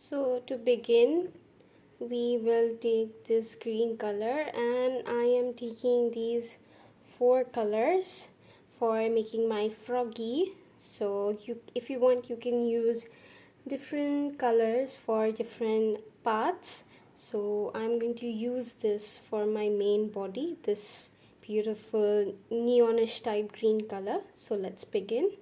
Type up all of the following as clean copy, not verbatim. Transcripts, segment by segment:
So to begin, we will take this green color, and I am taking these four colors for making my froggy. So if you want, you can use different colors for different parts. So I'm going to use this for my main body, this beautiful neonish type green color. So let's begin.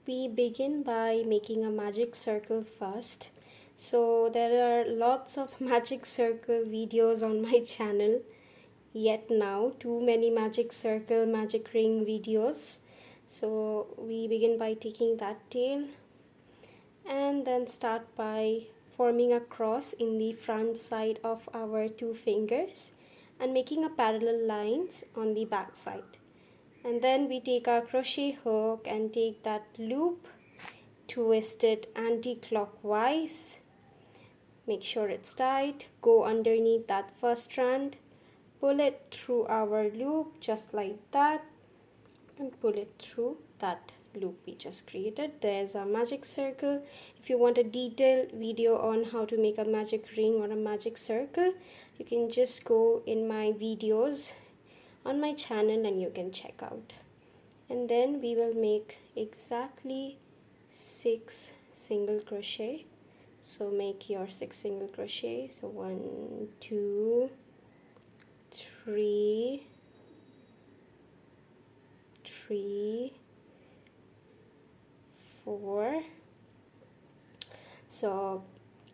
We begin by making a magic circle first. So there are lots of magic circle videos on my channel, yet now too many magic circle, magic ring videos. So we begin by taking that tail and then start by forming a cross in the front side of our two fingers and making a parallel lines on the back side. And then we take our crochet hook and take that loop, twist it anti-clockwise, make sure it's tight, go underneath that first strand, pull it through our loop just like that, and pull it through that loop we just created. There's a magic circle. If you want a detailed video on how to make a magic ring or a magic circle, you can just go in my videos on my channel and you can check out. And then we will make exactly 6 single crochet. So make your 6 single crochet. So 1 2 3 3 4. So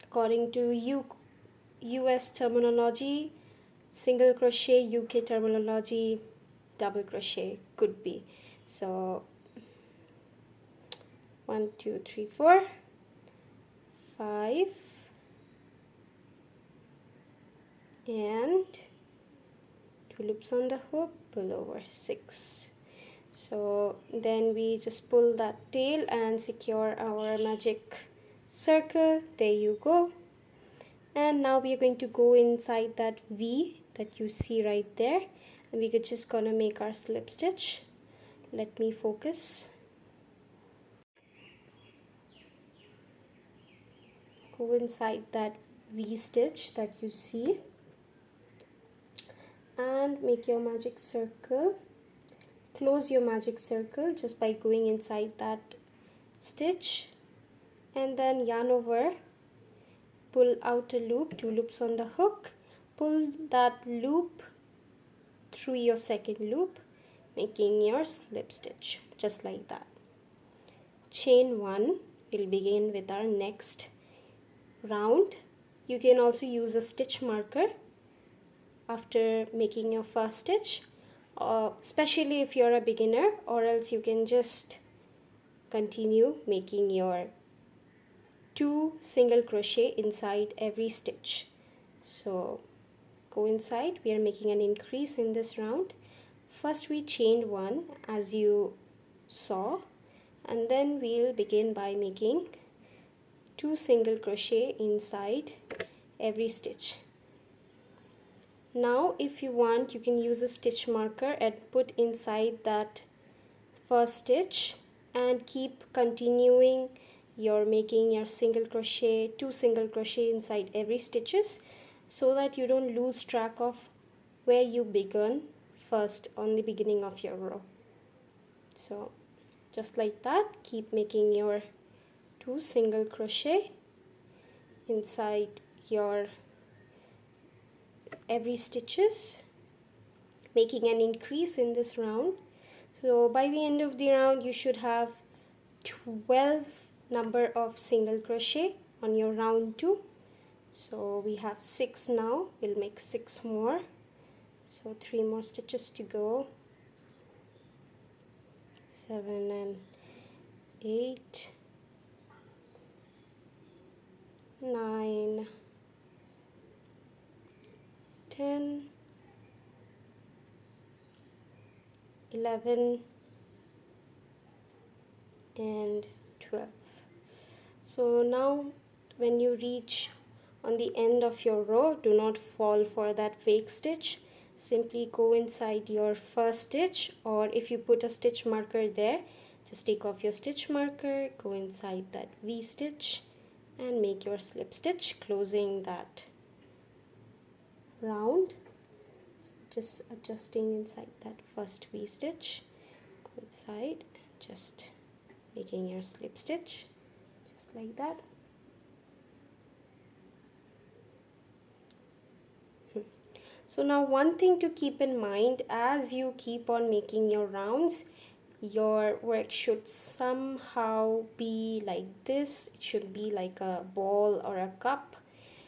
according to US terminology, single crochet, UK terminology, double crochet could be. So 1 2 3 4 5 and 2 loops on the hook, pull over 6. So then we just pull that tail and secure our magic circle. There you go. And now we are going to go inside that V that you see right there, and we could just gonna make our slip stitch. Let me focus. Go inside that V stitch that you see and make your magic circle. Close your magic circle just by going inside that stitch, and then yarn over, pull out a loop, 2 loops on the hook, pull that loop through your second loop, making your slip stitch just like that. Chain 1. We'll begin with our next round. You can also use a stitch marker after making your first stitch, especially if you're a beginner, or else you can just continue making your 2 single crochet inside every stitch. So go inside. We are making an increase in this round. First we chained 1 as you saw, and then we'll begin by making 2 single crochet inside every stitch. Now if you want, you can use a stitch marker and put inside that first stitch and keep continuing your making your single crochet, 2 single crochet inside every stitches, so that you don't lose track of where you began first on the beginning of your row. So just like that, keep making your 2 single crochet inside your every stitches, making an increase in this round. So by the end of the round you should have 12 number of single crochet on your round 2. So we have 6 now. We'll make 6 more. So 3 more stitches to go. 7 and 8, 9, 10, 11 and 12. So now when you reach on the end of your row, do not fall for that fake stitch. Simply go inside your first stitch, or if you put a stitch marker there, just take off your stitch marker, go inside that V stitch and make your slip stitch closing that round. So just adjusting inside that first V stitch, go inside and just making your slip stitch just like that. So now one thing to keep in mind, as you keep on making your rounds, your work should somehow be like this. It should be like a ball or a cup.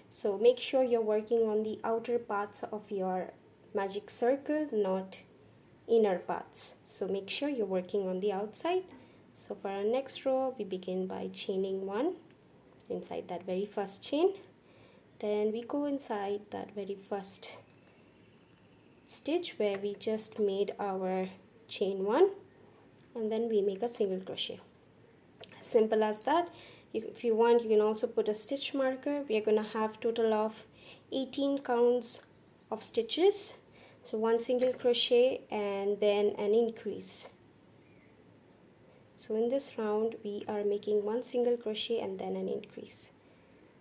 So make sure you're working on the outer parts of your magic circle, not inner parts. So make sure you're working on the outside. So for our next row, we begin by chaining 1 inside that very first chain. Then we go inside that very first stitch where we just made our chain 1, and then we make a single crochet. As simple as that. If you want, you can also put a stitch marker. We are going to have total of 18 counts of stitches. So 1 single crochet and then an increase. So in this round we are making 1 single crochet and then an increase.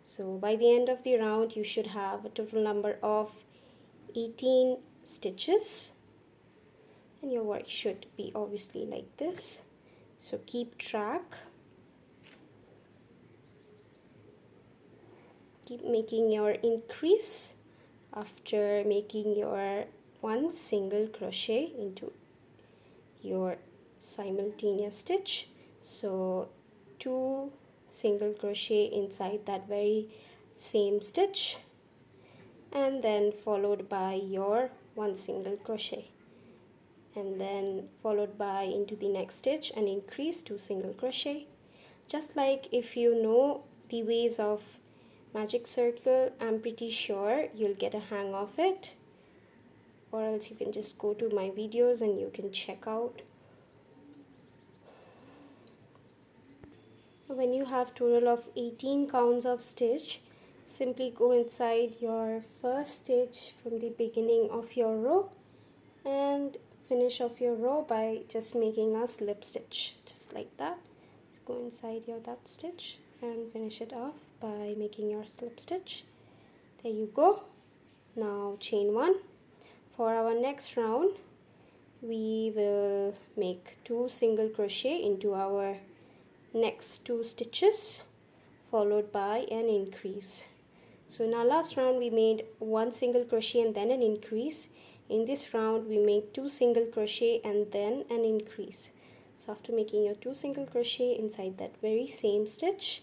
So by the end of the round you should have a total number of 18 stitches, and your work should be obviously like this. So keep track, keep making your increase after making your 1 single crochet into your simultaneous stitch. So 2 single crochet inside that very same stitch, and then followed by your 1 single crochet, and then followed by into the next stitch and increase 2 single crochet. Just like if you know the ways of magic circle, I'm pretty sure you'll get a hang of it, or else you can just go to my videos and you can check out. When you have total of 18 counts of stitch, simply go inside your first stitch from the beginning of your row and finish off your row by just making a slip stitch just like that. So go inside your that stitch and finish it off by making your slip stitch. There you go. Now chain 1. For our next round we will make 2 single crochet into our next 2 stitches, followed by an increase. So in our last round we made 1 single crochet and then an increase. In this round we made 2 single crochet and then an increase. So after making your 2 single crochet inside that very same stitch,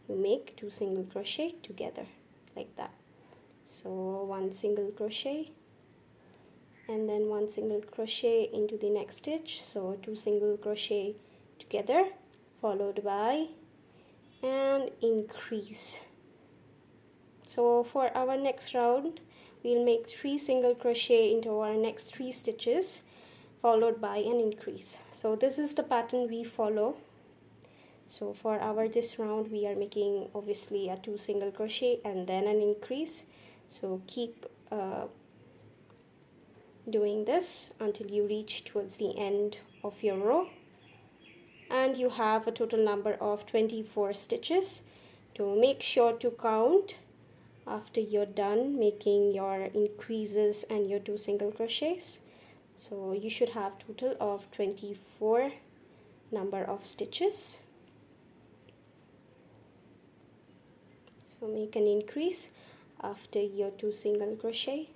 you make 2 single crochet together like that. So 1 single crochet and then 1 single crochet into the next stitch, so 2 single crochet together, followed by an increase. So for our next round we'll make 3 single crochet into our next 3 stitches, followed by an increase. So this is the pattern we follow. So for our this round we are making obviously a 2 single crochet and then an increase. So keep doing this until you reach towards the end of your row, and you have a total number of 24 stitches. To make sure to count after you're done making your increases and your 2 single crochets. So you should have total of 24 number of stitches. So make an increase after your 2 single crochet.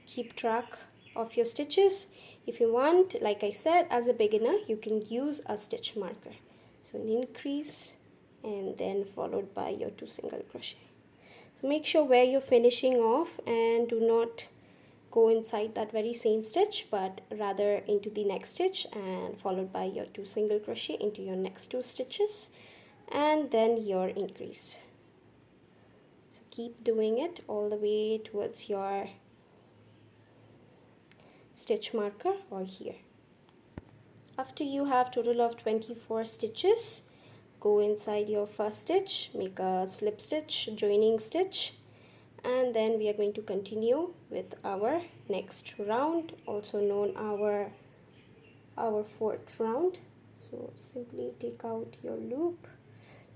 Keep track of your stitches. If you want, like I said, as a beginner you can use a stitch marker. So an increase and then followed by your 2 single crochet. So make sure where you're finishing off and do not go inside that very same stitch, but rather into the next stitch and followed by your 2 single crochet into your next 2 stitches and then your increase. So keep doing it all the way towards your stitch marker or here. After you have total of 24 stitches, go inside your first stitch, make a slip stitch, joining stitch, and then we are going to continue with our next round, also known our fourth round. So simply take out your loop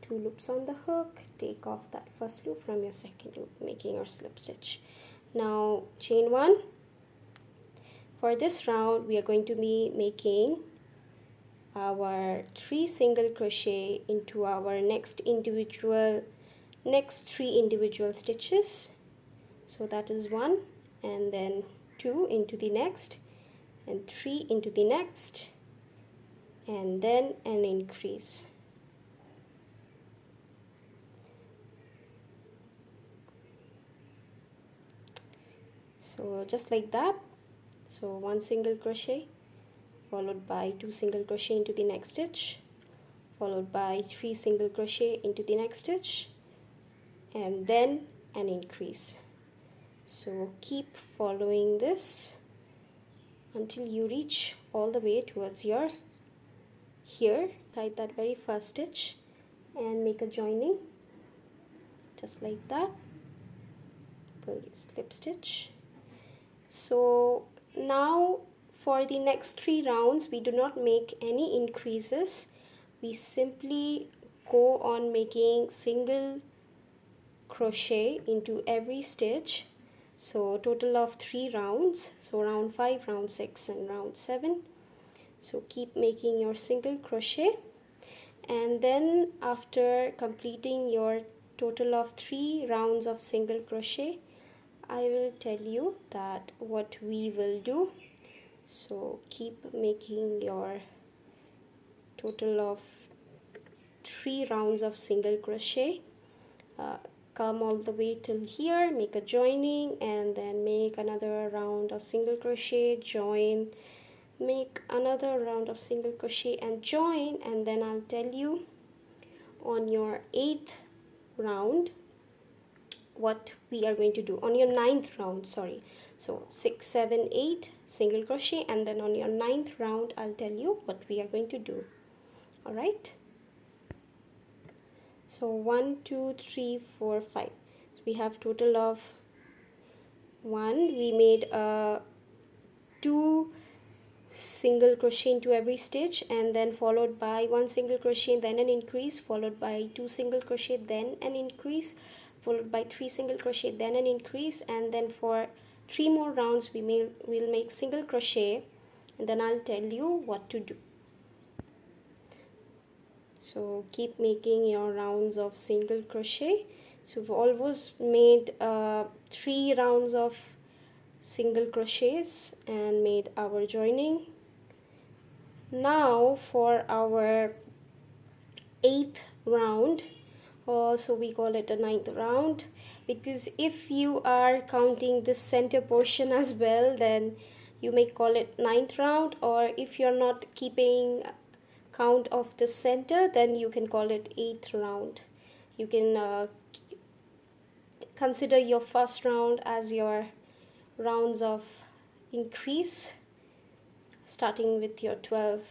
2 loops on the hook, take off that first loop from your second loop, making your slip stitch. Now chain 1. For this round we are going to be making our 3 single crochet into our next 3 individual stitches. So that is 1, and then 2 into the next, and 3 into the next, and then an increase. So just like that. So 1 single crochet followed by 2 single crochet into the next stitch, followed by 3 single crochet into the next stitch, and then an increase. So keep following this until you reach all the way towards your here. Tie that very first stitch and make a joining just like that. Pull your slip stitch. So now for the next 3 rounds we do not make any increases. We simply go on making single crochet into every stitch. So total of 3 rounds, so round 5, round 6 and round 7. So keep making your single crochet, and then after completing your total of 3 rounds of single crochet, I will tell you that what we will do. So keep making your total of 3 rounds of single crochet. Come all the way till here, make a joining, and then make another round of single crochet, join, make another round of single crochet and join, and then I'll tell you on your 8th round what we are going to do. On your 9th round, sorry, so 6, 7, 8 single crochet, and then on your 9th round I'll tell you what we are going to do. All right, so 1, 2, 3, 4, 5. So we have total of 1. We made 2 single crochet into every stitch, and then followed by 1 single crochet, then an increase, followed by 2 single crochet, then an increase, followed by 3 single crochet, then an increase, and then for 3 more rounds we'll make single crochet, and then I'll tell you what to do. So keep making your rounds of single crochet. So we've almost made 3 rounds of single crochets and made our joining. Now for our 8th round, so we call it a 9th round, because if you are counting this center portion as well, then you may call it 9th round, or if you're not keeping count of the center, then you can call it 8th round. You can consider your first round as your rounds of increase, starting with your 12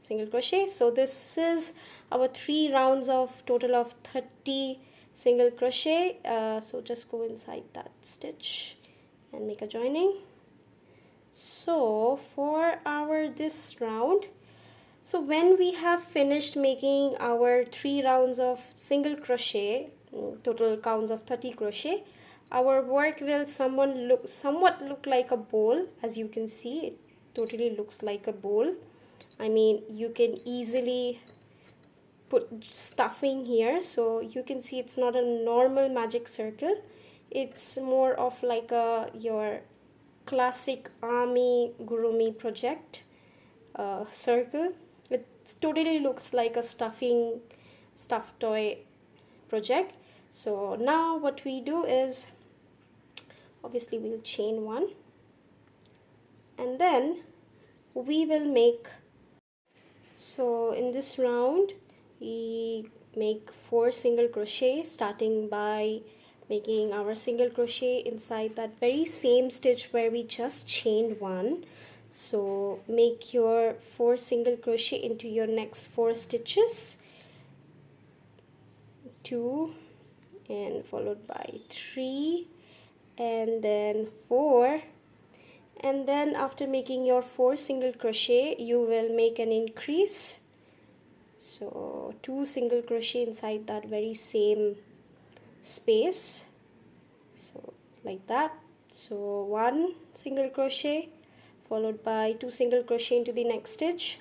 single crochet. So this is our 3 rounds of total of 30 single crochet. So just go inside that stitch and make a joining. So for our this round, so when we have finished making our 3 rounds of single crochet, total counts of 30 crochet, our work will somewhat look like a bowl. As you can see, it totally looks like a bowl. I mean, you can easily put stuffing here, so you can see it's not a normal magic circle. It's more of like your classic army gurumi project circle. It totally looks like a stuffed toy project. So now what we do is, obviously we'll chain 1, and then we will make, so in this round we make 4 single crochet, starting by making our single crochet inside that very same stitch where we just chained 1. So make your 4 single crochet into your next 4 stitches, 2 and followed by 3 and then 4, and then after making your 4 single crochet you will make an increase. So 2 single crochet inside that very same space, so like that. So 1 single crochet followed by 2 single crochet into the next stitch,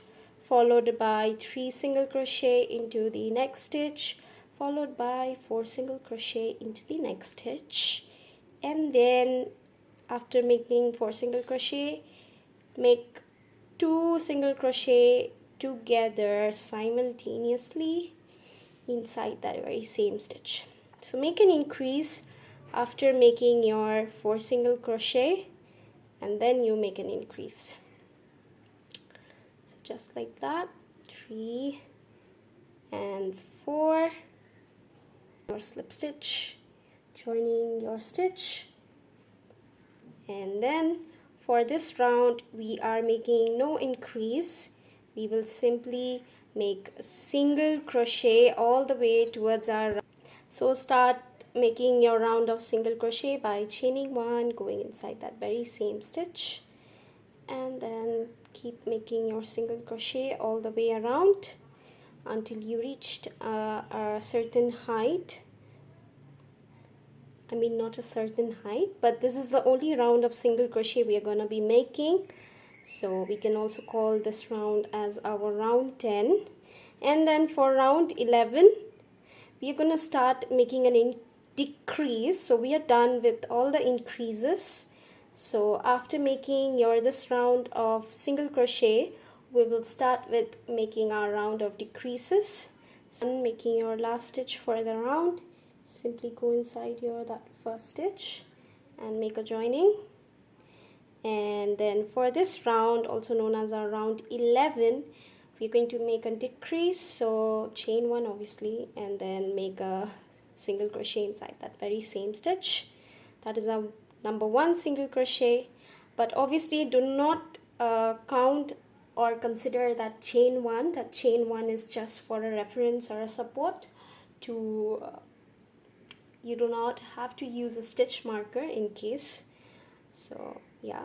followed by 3 single crochet into the next stitch, followed by 4 single crochet into the next stitch, and then after making 4 single crochet, make 2 single crochet together simultaneously inside that very same stitch. So make an increase after making your 4 single crochet, and then you make an increase. So just like that, 3 and 4, your slip stitch, joining your stitch, and then for this round we are making no increase. We will simply make a single crochet all the way towards our round. So start making your round of single crochet by chaining 1, going inside that very same stitch, and then keep making your single crochet all the way around until you reached a certain height. I mean, not a certain height, but this is the only round of single crochet we are going to be making. So we can also call this round as our round 10. And then for round 11, we are going to start making an decrease. So we are done with all the increases. So after making this round of single crochet, we will start with making our round of decreases. So making your last stitch for the round, simply go inside that first stitch and make a joining. And then for this round, also known as our round 11, we're going to make a decrease. So chain 1 obviously, and then make a single crochet inside that very same stitch. That is our number 1 single crochet, but obviously do not count or consider that chain 1. That chain 1 is just for a reference or a support to you do not have to use a stitch marker in case. So yeah,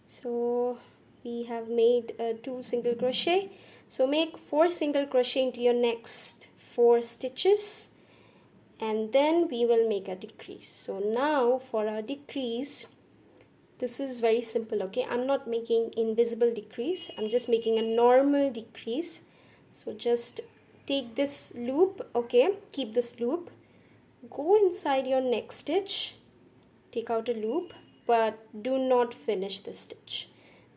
so we have made 2 single crochet. So make 4 single crochet into your next 4 stitches, and then we will make a decrease. So now for our decrease, this is very simple, okay? I'm not making invisible decrease, I'm just making a normal decrease. So just take this loop, okay? Keep this loop, go inside your next stitch, take out a loop, but do not finish this stitch.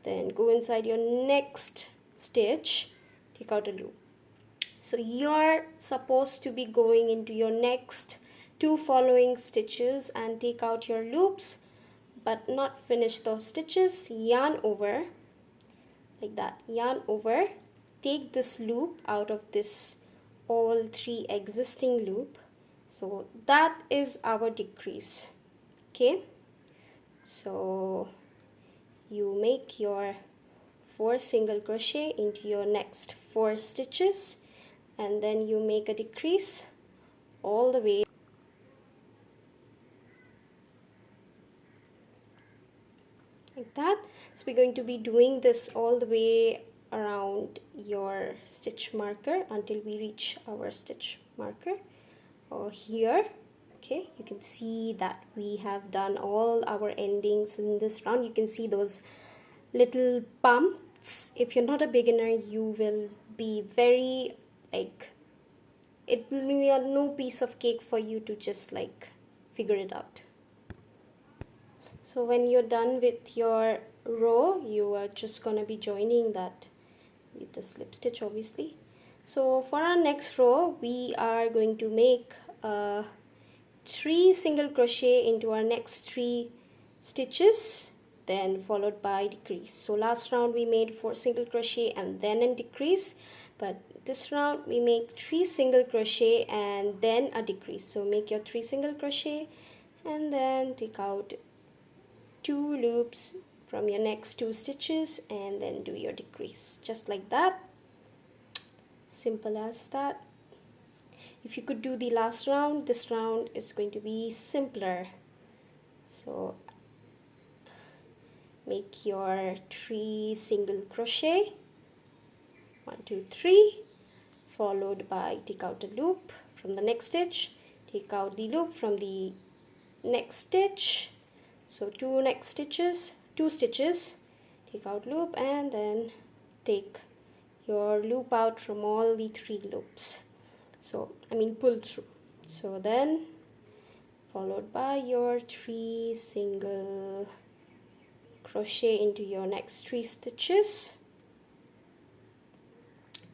Then go inside your next stitch, take out a loop. So you're supposed to be going into your next 2 following stitches and take out your loops, but not finish those stitches. Yarn over like that, yarn over, take this loop out of this all 3 existing loop. So that is our decrease, okay? So you make your 4 single crochet into your next 4 stitches, and then you make a decrease all the way like that. So we're going to be doing this all the way around your stitch marker until we reach our stitch marker or here. Okay, you can see that we have done all our endings in this round. You can see those little bumps. If you're not a beginner, you will be very it will be no piece of cake for you to just figure it out. So when you're done with your row, you are just gonna be joining that with the slip stitch obviously. So for our next row, we are going to make 3 single crochet into our next 3 stitches, then followed by decrease. So last round we made 4 single crochet and then a decrease, but this round we make 3 single crochet and then a decrease. So make your 3 single crochet and then take out 2 loops from your next 2 stitches and then do your decrease, just like that. Simple as that. If you could do the last round, this round is going to be simpler. So make your 3 single crochet, 1 2 3, followed by take out a loop from the next stitch, take out the loop from the next stitch, so two stitches, take out loop, and then take your loop out from all the 3 loops, so pull through. So then followed by your 3 single crochet into your next 3 stitches,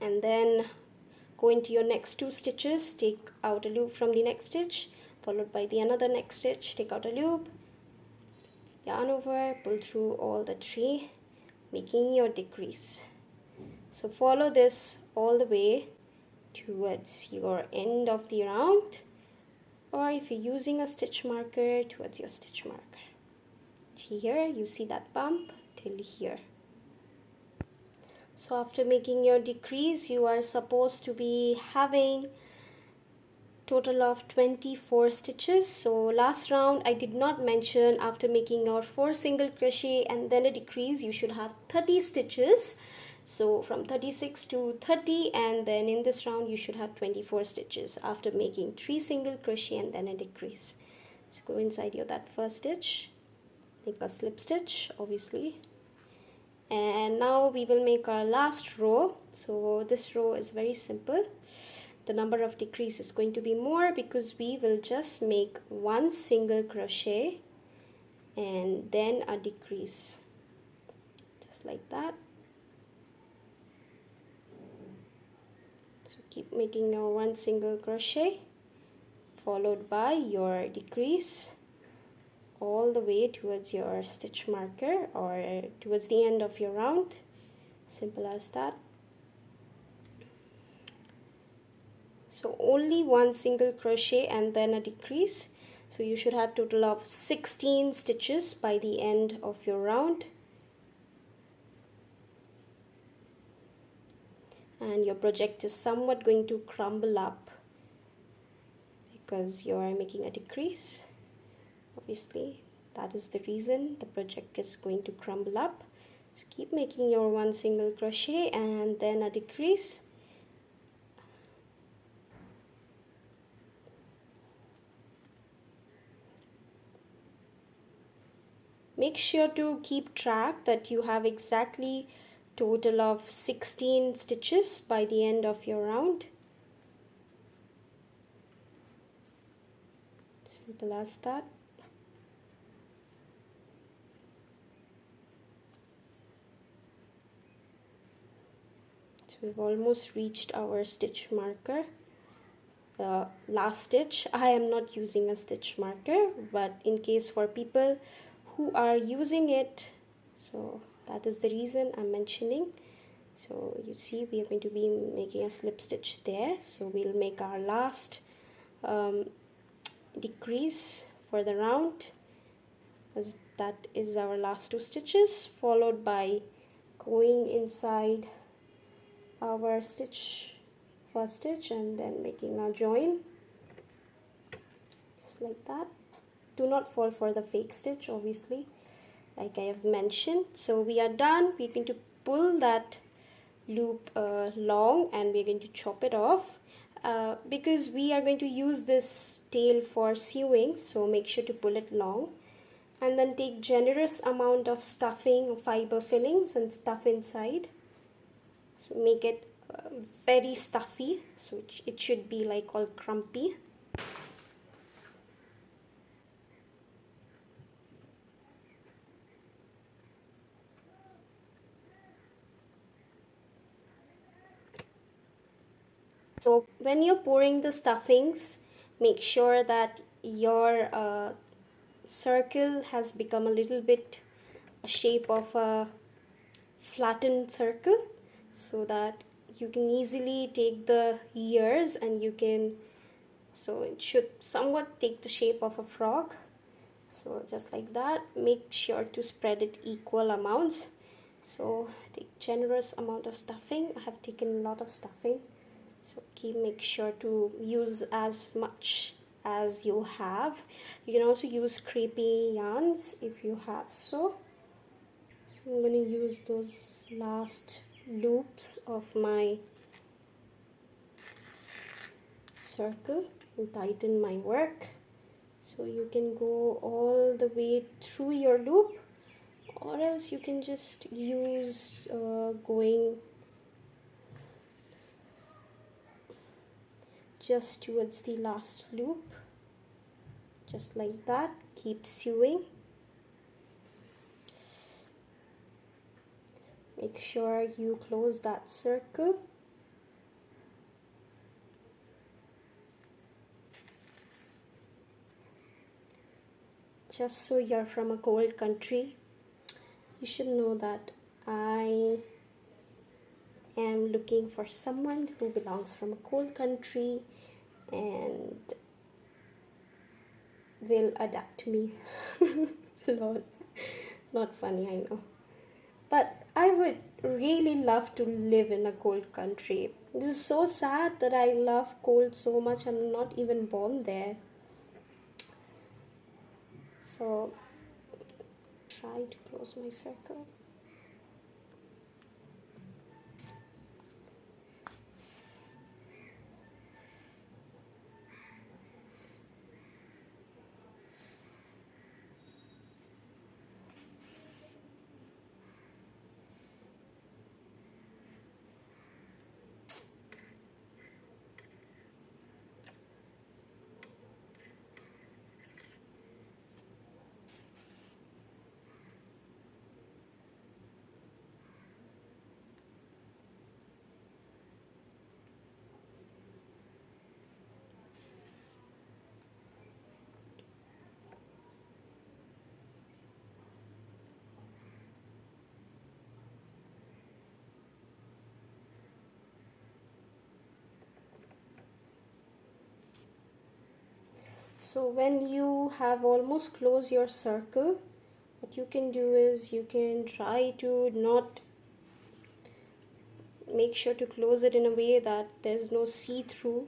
and then go into your next 2 stitches, take out a loop from the next stitch, followed by the another next stitch, take out a loop, yarn over, pull through all the 3, making your decrease. So follow this all the way towards your end of the round, or if you're using a stitch marker, towards your stitch marker. Here you see that bump till here. So after making your decrease, you are supposed to be having total of 24 stitches. So last round I did not mention, after making your 4 single crochet and then a decrease, you should have 30 stitches. So from 36 to 30, and then in this round you should have 24 stitches after making 3 single crochet and then a decrease. So go inside your that first stitch, make a slip stitch obviously, and now we will make our last row. So this row is very simple. The number of decrease is going to be more because we will just make 1 single crochet and then a decrease, just like that. So keep making your 1 single crochet followed by your decrease all the way towards your stitch marker or towards the end of your round. Simple as that. So only 1 single crochet and then a decrease. So you should have total of 16 stitches by the end of your round. And your project is somewhat going to crumble up because you are making a decrease. Obviously, that is the reason the project is going to crumble up. So keep making your 1 single crochet and then a decrease. Make sure to keep track that you have exactly total of 16 stitches by the end of your round. Simple as that. So we've almost reached our stitch marker. Last stitch, I am not using a stitch marker, but in case for people who are using it, so that is the reason I'm mentioning. So you see we are going to be making a slip stitch there, so we'll make our last decrease for the round, as that is our last 2 stitches, followed by going inside our stitch, first stitch, and then making a join, just like that. Do not fall for the fake stitch obviously, like I have mentioned. So we are done. We're going to pull that loop long and we're going to chop it off because we are going to use this tail for sewing, so make sure to pull it long, and then take generous amount of stuffing, fiber fillings, and stuff inside. So make it very stuffy, so it should be like all crumpy. So when you're pouring the stuffings, make sure that your circle has become a little bit a shape of a flattened circle, so that you can easily take the ears and you can, so it should somewhat take the shape of a frog. So just like that, make sure to spread it equal amounts. So take generous amount of stuffing. I have taken a lot of stuffing, so make sure to use as much as you have. You can also use crepey yarns if you have. So I'm going to use those last loops of my circle and tighten my work. So you can go all the way through your loop, or else you can just use going just towards the last loop, just like that. Keep sewing. Make sure you close that circle. Just so you're from a cold country, you should know that I am looking for someone who belongs from a cold country and will adapt me. Lol. Not funny, I know. But I would really love to live in a cold country. This is so sad that I love cold so much. I'm not even born there. So try to close my circle. So when you have almost closed your circle, what you can do is you can try to not make sure to close it in a way that there's no see-through.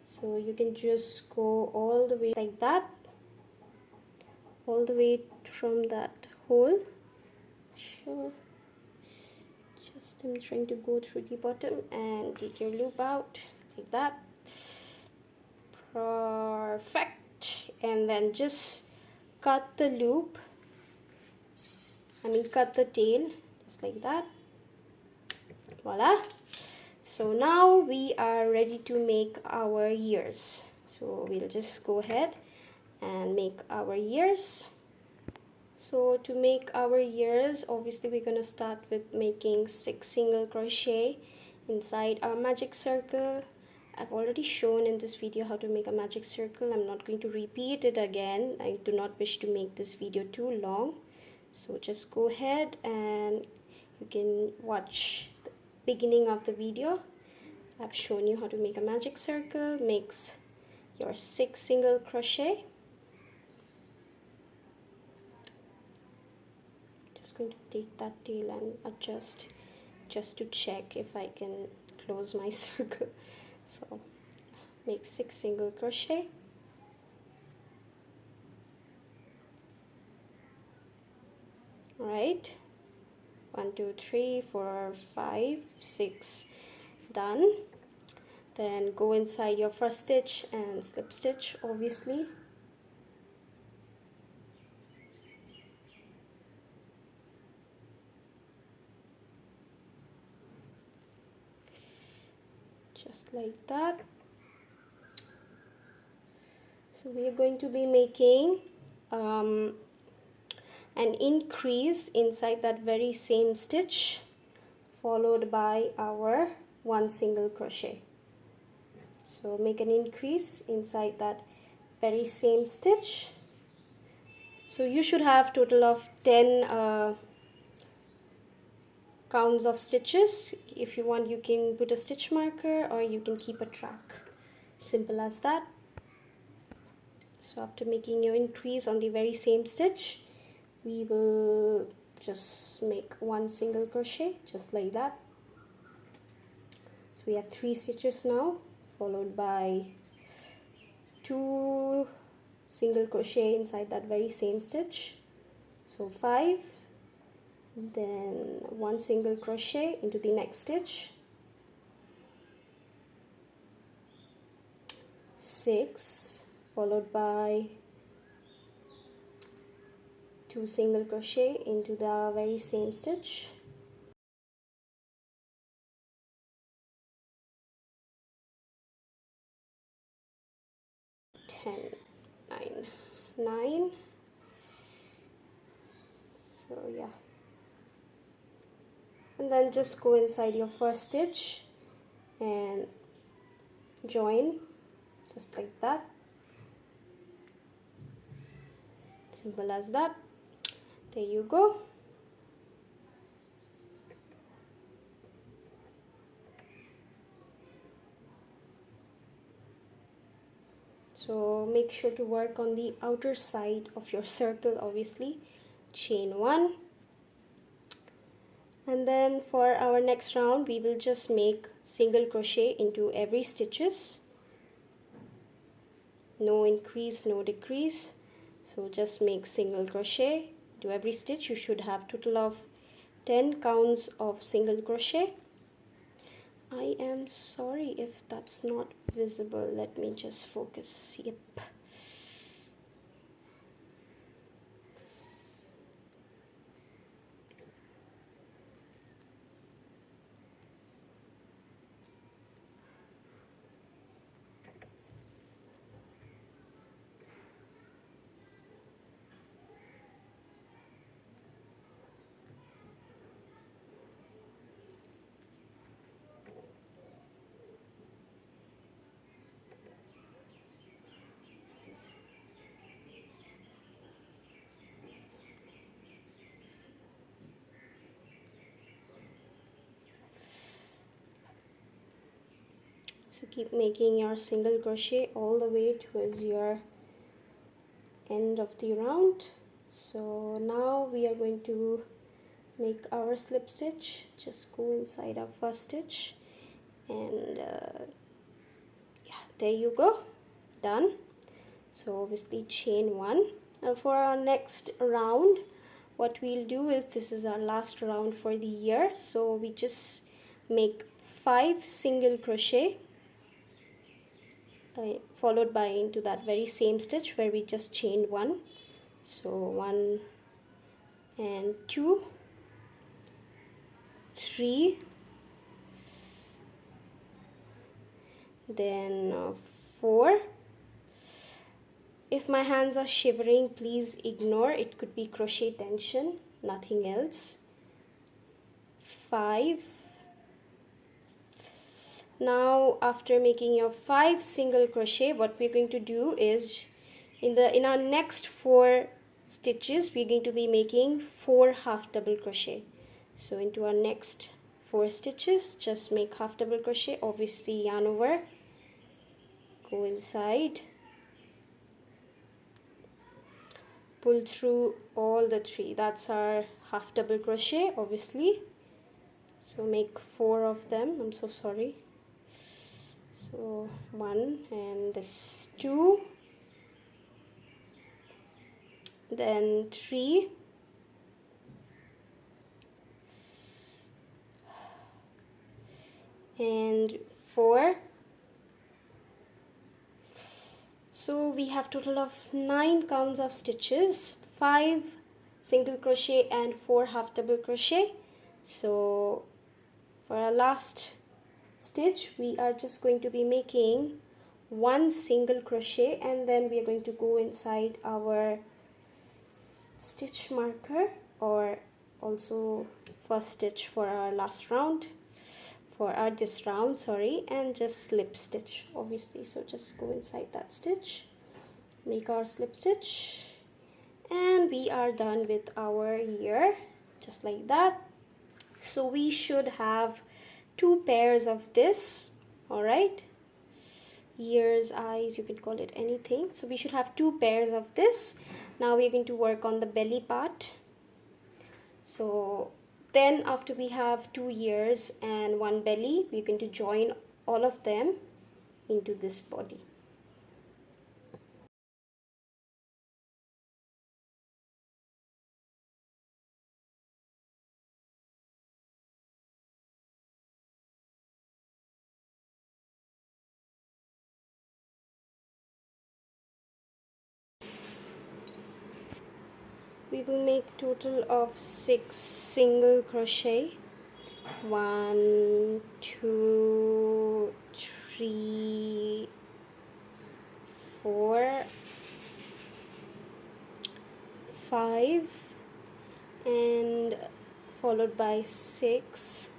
So you can just go all the way like that, all the way from that hole. Sure. Just I'm trying to go through the bottom and take your loop out like that. Perfect. And then just cut the loop, cut the tail just like that. Voila. So now we are ready to make our ears. So we'll just go ahead and make our ears. So to make our ears, obviously we're going to start with making 6 single crochet inside our magic circle. I've already shown in this video how to make a magic circle. I'm not going to repeat it again. I do not wish to make this video too long. So just go ahead and you can watch the beginning of the video. I've shown you how to make a magic circle. Makes your 6 single crochet. Just going to take that tail and adjust just to check if I can close my circle. So make 6 single crochet. All right, 1 2 3 4 5 6, done. Then go inside your first stitch and slip stitch, obviously. Just like that. So we are going to be making an increase inside that very same stitch, followed by our 1 single crochet. So make an increase inside that very same stitch. So you should have total of 10 counts of stitches. If you want, you can put a stitch marker or you can keep a track. Simple as that. So after making your increase on the very same stitch, we will just make 1 single crochet just like that. So we have 3 stitches now, followed by 2 single crochet inside that very same stitch. So 5, then 1 single crochet into the next stitch, 6, followed by 2 single crochet into the very same stitch. 10, 9, 9. So yeah, and then just go inside your first stitch and join just like that. Simple as that. There you go. So make sure to work on the outer side of your circle, obviously. Chain 1. And then for our next round, we will just make single crochet into every stitches. No increase, no decrease. So just make single crochet to every stitch. You should have total of 10 counts of single crochet. I am sorry if that's not visible. Let me just focus. Yep. So keep making your single crochet all the way towards your end of the round. So now we are going to make our slip stitch. Just go inside our first stitch and yeah, there you go, done. So obviously chain 1. And for our next round, what we'll do is, this is our last round for the year, so we just make 5 single crochet followed by into that very same stitch where we just chained 1. So 1 and 2, 3, then 4. If my hands are shivering, please ignore, it could be crochet tension, nothing else. 5. Now after making your 5 single crochet, what we're going to do is in our next 4 stitches we're going to be making 4 half double crochet. So into our next 4 stitches, just make half double crochet, obviously yarn over, go inside, pull through all the 3. That's our half double crochet, obviously. So make 4 of them. I'm so sorry. So 1 and this 2, then 3, and 4. So we have total of 9 counts of stitches, 5 single crochet and 4 half double crochet. So for our last stitch we are just going to be making 1 single crochet, and then we are going to go inside our stitch marker, or also first stitch for our last round, for our this round, sorry, and just slip stitch, obviously. So just go inside that stitch, make our slip stitch, and we are done with our ear, just like that. So we should have 2 pairs of this, all right, ears, eyes, you can call it anything. So we should have 2 pairs of this. Now we're going to work on the belly part. So then after we have 2 ears and 1 belly, we're going to join all of them into this body. we will make total of 6 single crochet. 1 2 3 4 5 and followed by 6.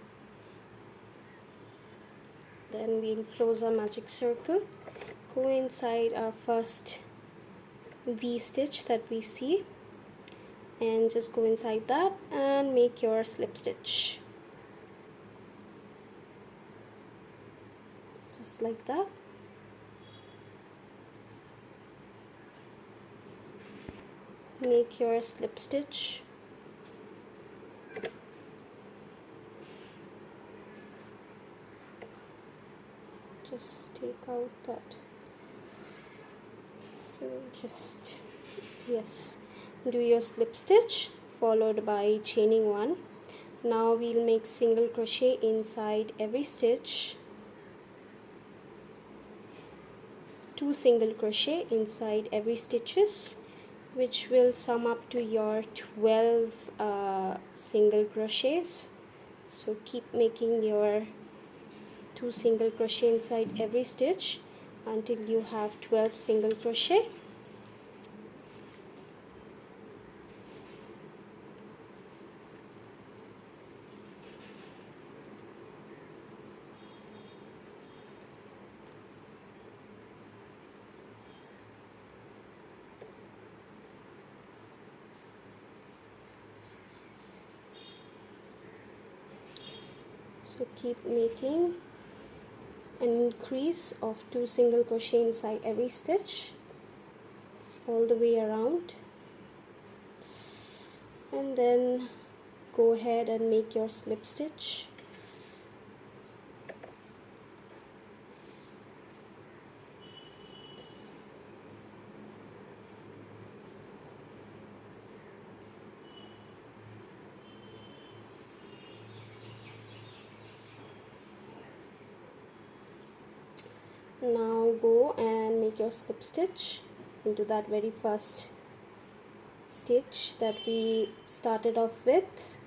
Then we'll close our magic circle, go inside our first V stitch that we see, and just go inside that and make your slip stitch, just like that. Make your slip stitch. Just take out that, so just, yes, do your slip stitch followed by chaining 1. Now we'll make single crochet inside every stitch, 2 single crochet inside every stitches, which will sum up to your 12 single crochets. So keep making your 2 single crochet inside every stitch until you have 12 single crochet. So keep making an increase of 2 single crochet inside every stitch all the way around, and then go ahead and make your slip stitch. Now go and make your slip stitch into that very first stitch that we started off with.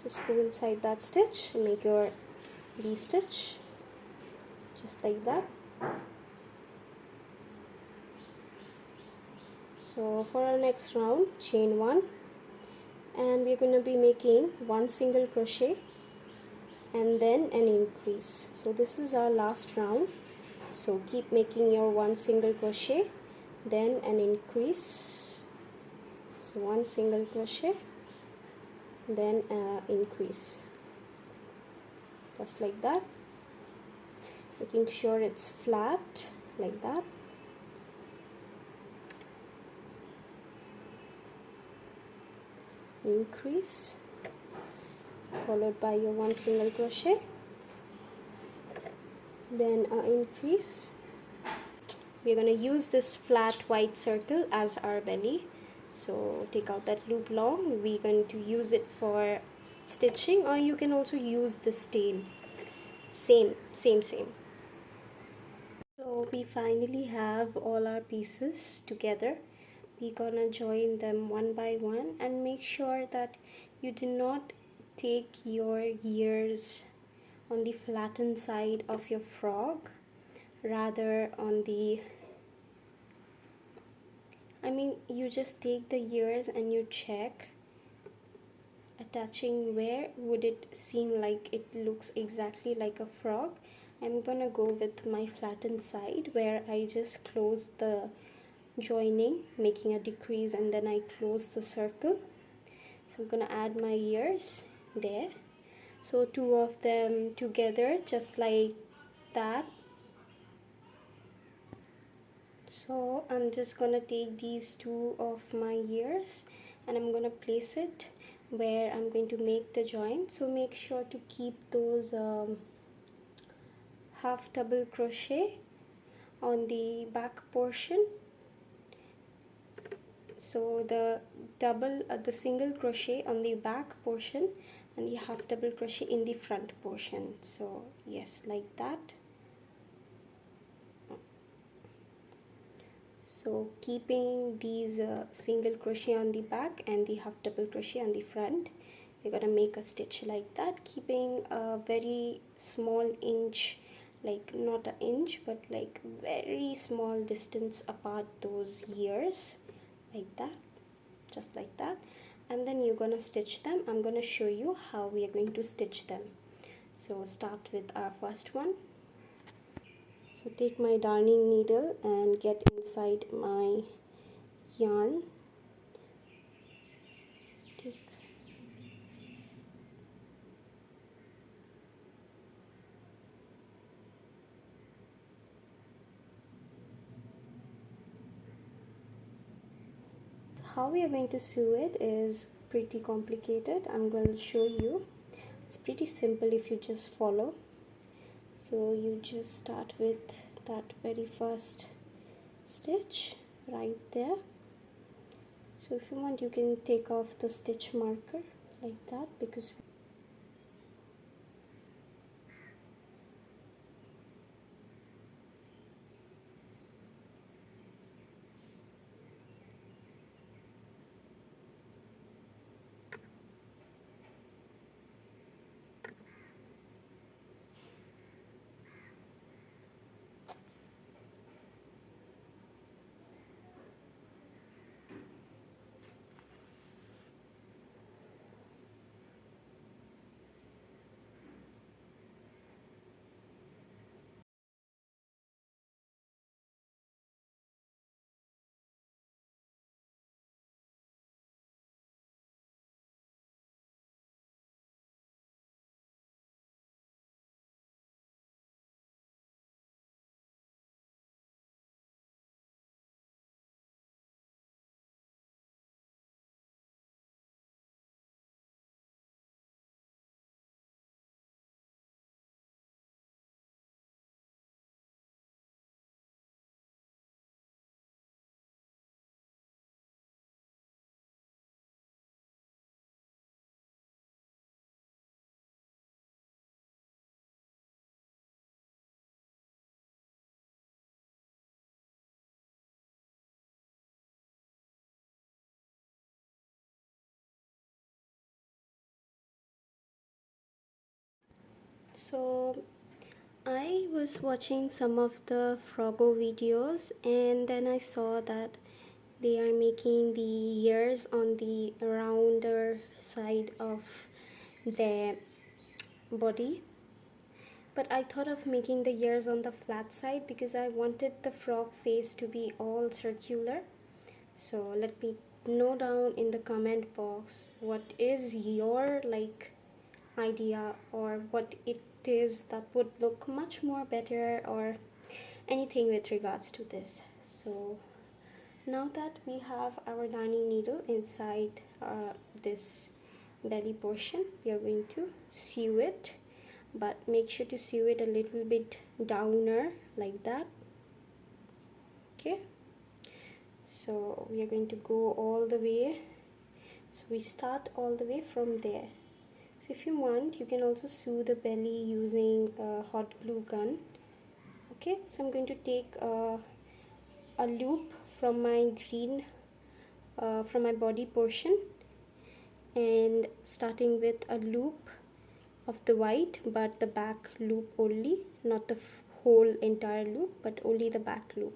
Just go inside that stitch and make your V stitch, just like that. So for our next round, chain 1, and we're going to be making 1 single crochet and then an increase. So this is our last round. So keep making your 1 single crochet, then an increase. So 1 single crochet, then increase, just like that, making sure it's flat like that. Increase followed by your 1 single crochet, then increase. We're going to use this flat white circle as our belly, so take out that loop long. We're going to use it for stitching, or you can also use this tail. Same. So we finally have all our pieces together. We're gonna join them one by one, and make sure that you do not take your ears on the flattened side of your frog, rather on the, you just take the ears and you check attaching where would it seem like it looks exactly like a frog. I'm gonna go with my flattened side, where I just close the joining, making a decrease, and then I close the circle. So I'm gonna add my ears there, so 2 of them together, just like that. So I'm just gonna take these 2 of my ears and I'm gonna place it where I'm going to make the join. So make sure to keep those half double crochet on the back portion. So the single crochet on the back portion and the half double crochet in the front portion. So yes, like that. So keeping these single crochet on the back and the half double crochet on the front, we're gonna make a stitch like that, keeping a very small inch, like not an inch but like very small distance apart those ears, like that, just like that. And then you're gonna stitch them. I'm gonna show you how we are going to stitch them. So start with our first one. So take my darning needle and get inside my yarn. Take how we are going to sew it is pretty complicated. I'm going to show you. It's pretty simple if you just follow. So you just start with that very first stitch right there. So if you want, you can take off the stitch marker like that, because so I was watching some of the froggo videos, and then I saw that they are making the ears on the rounder side of their body, but I thought of making the ears on the flat side because I wanted the frog face to be all circular. So let me know down in the comment box what is your like idea, or what it is that would look much more better, or anything with regards to this. So now that we have our darning needle inside this belly portion, we are going to sew it, but make sure to sew it a little bit downer like that. Okay, so we are going to go all the way. So we start all the way from there. So if you want, you can also sew the belly using a hot glue gun. Okay, so I'm going to take a loop from my green from my body portion, and starting with a loop of the white, but the back loop only, not the whole entire loop, but only the back loop,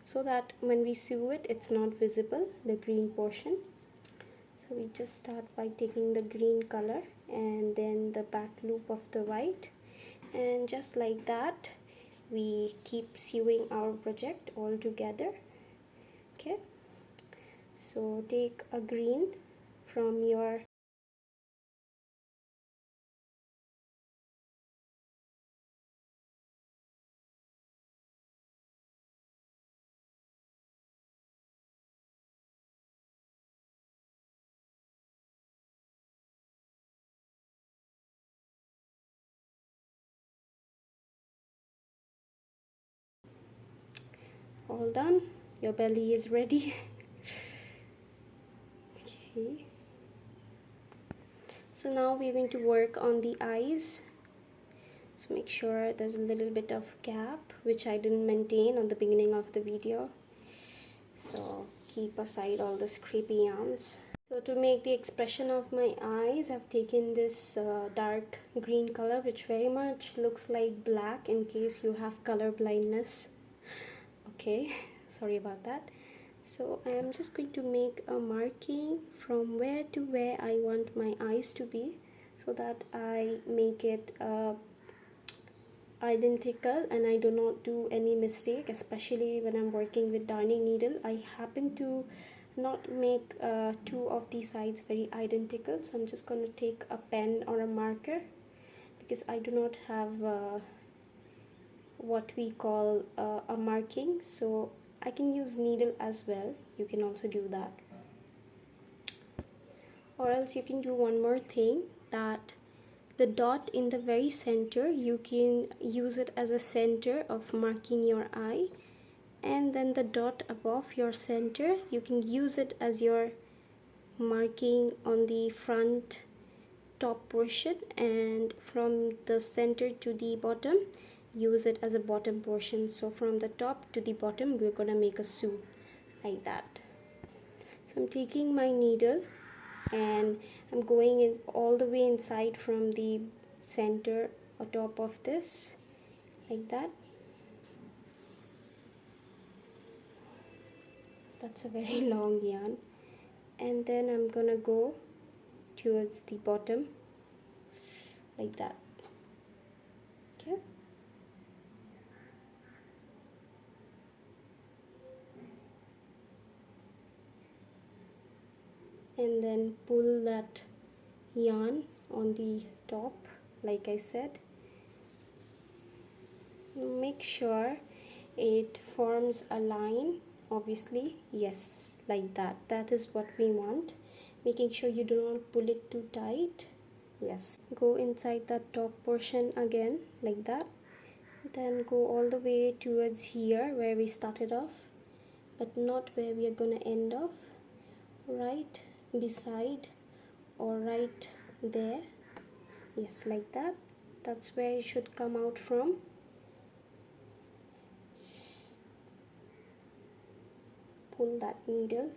so that when we sew it, it's not visible, the green portion. So we just start by taking the green color and then the back loop of the white, and just like that we keep sewing our project all together. Okay, so take a green from your all done, your belly is ready. Okay, so now we're going to work on the eyes. So make sure there's a little bit of gap, which I didn't maintain on the beginning of the video. So keep aside all the scrapey yarns. So to make the expression of my eyes, I've taken this dark green color, which very much looks like black in case you have color blindness. Okay, sorry about that. So I am just going to make a marking from where to where I want my eyes to be, so that I make it identical and I do not do any mistake, especially when I'm working with darning needle. I happen to not make two of these sides very identical, so I'm just going to take a pen or a marker, because I do not have what we call a marking. So I can use needle as well, you can also do that, or else you can do one more thing, that the dot in the very center, you can use it as a center of marking your eye, and then the dot above your center, you can use it as your marking on the front top portion, and from the center to the bottom, use it as a bottom portion. So from the top to the bottom, we're gonna make a sew like that. So I'm taking my needle and I'm going in all the way inside from the center or top of this, like that. That's a very long yarn, and then I'm gonna go towards the bottom like that. Okay, and then pull that yarn on the top, like I said. Make sure it forms a line, obviously, yes, like that. That is what we want, making sure you do not pull it too tight. Yes, go inside that top portion again, like that. Then go all the way towards here where we started off, but not where we are gonna end off, right beside or right there. Yes, like that. That's where it should come out from. Pull that needle.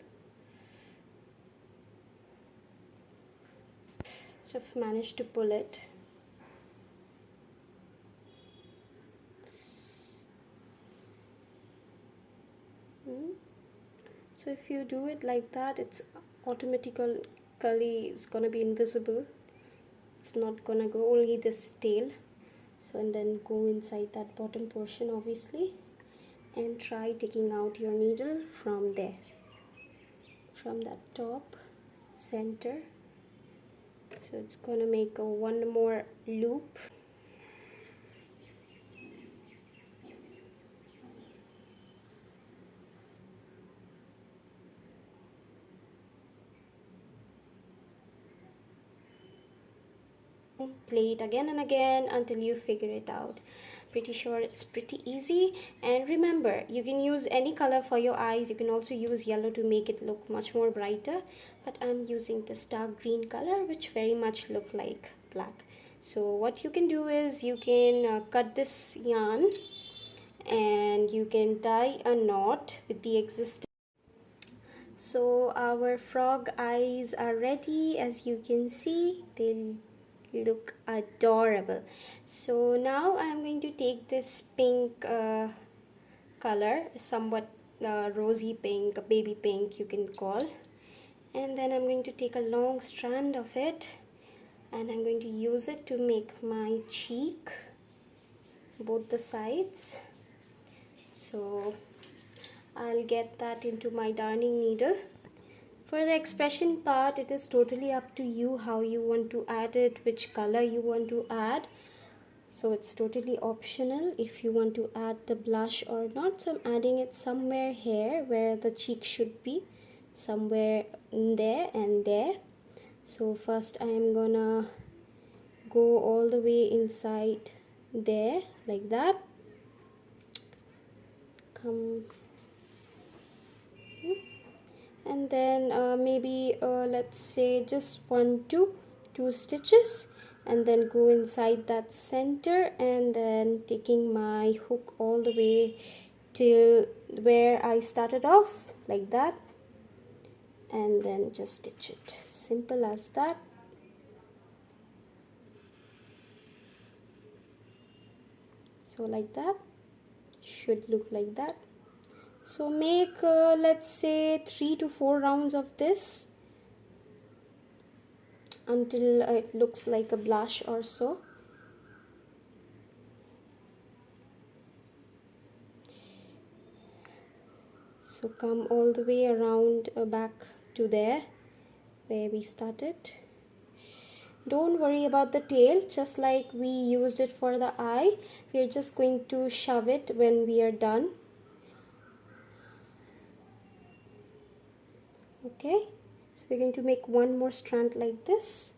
So I've managed to pull it. So if you do it like that, it's automatically is gonna be invisible. It's not gonna go, only this tail. So, and then go inside that bottom portion, obviously, and try taking out your needle from there, from that top center. So it's gonna make a one more loop. Play it again and again until you figure it out. Pretty sure it's pretty easy. And remember, you can use any color for your eyes. You can also use yellow to make it look much more brighter, but I'm using this dark green color, which very much look like black. So what you can do is you can cut this yarn and you can tie a knot with the existing. So our frog eyes are ready. As you can see, they look adorable. So now I'm going to take this pink color, somewhat rosy pink, baby pink you can call, and then I'm going to take a long strand of it and I'm going to use it to make my cheek, both the sides. So I'll get that into my darning needle. For the expression part, it is totally up to you how you want to add it, which color you want to add. So it's totally optional if you want to add the blush or not. So I'm adding it somewhere here where the cheek should be, somewhere in there and there. So first I am gonna go all the way inside there, like that. Come, and then maybe let's say just two stitches, and then go inside that center, and then taking my hook all the way till where I started off, like that, and then just stitch it. Simple as that. So like that, should look like that. So make let's say 3 to 4 rounds of this until it looks like a blush or so. So come all the way around back to there where we started. Don't worry about the tail, just like we used it for the eye. We're just going to shove it when we are done. Okay, so we're going to make one more strand like this.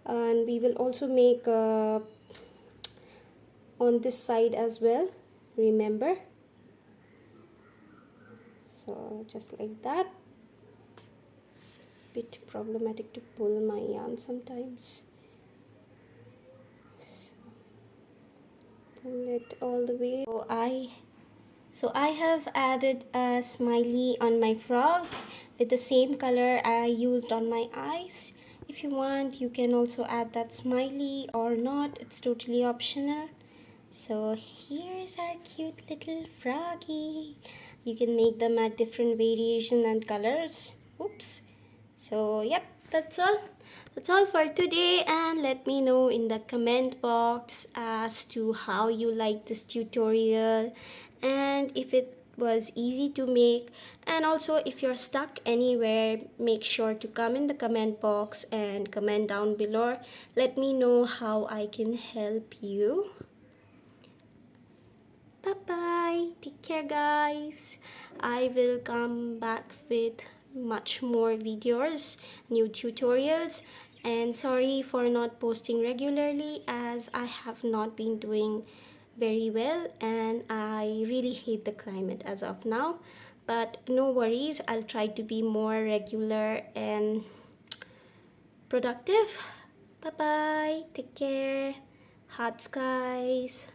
And we will also make on this side as well, remember. So just like that. Bit problematic to pull my yarn sometimes. So pull it all the way. So I have added a smiley on my frog with the same color I used on my eyes. If you want, you can also add that smiley or not. It's totally optional. So here's our cute little froggy. You can make them at different variation and colors. Oops. So yep, that's all for today, and let me know in the comment box as to how you like this tutorial and if it was easy to make. And also, if you're stuck anywhere, make sure to come in the comment box and comment down below. Let me know how I can help you. Bye bye, take care guys. I will come back with much more videos, new tutorials, and sorry for not posting regularly as I have not been doing very well and I really hate the climate as of now. But no worries, I'll try to be more regular and productive. Bye bye, take care, hot skies.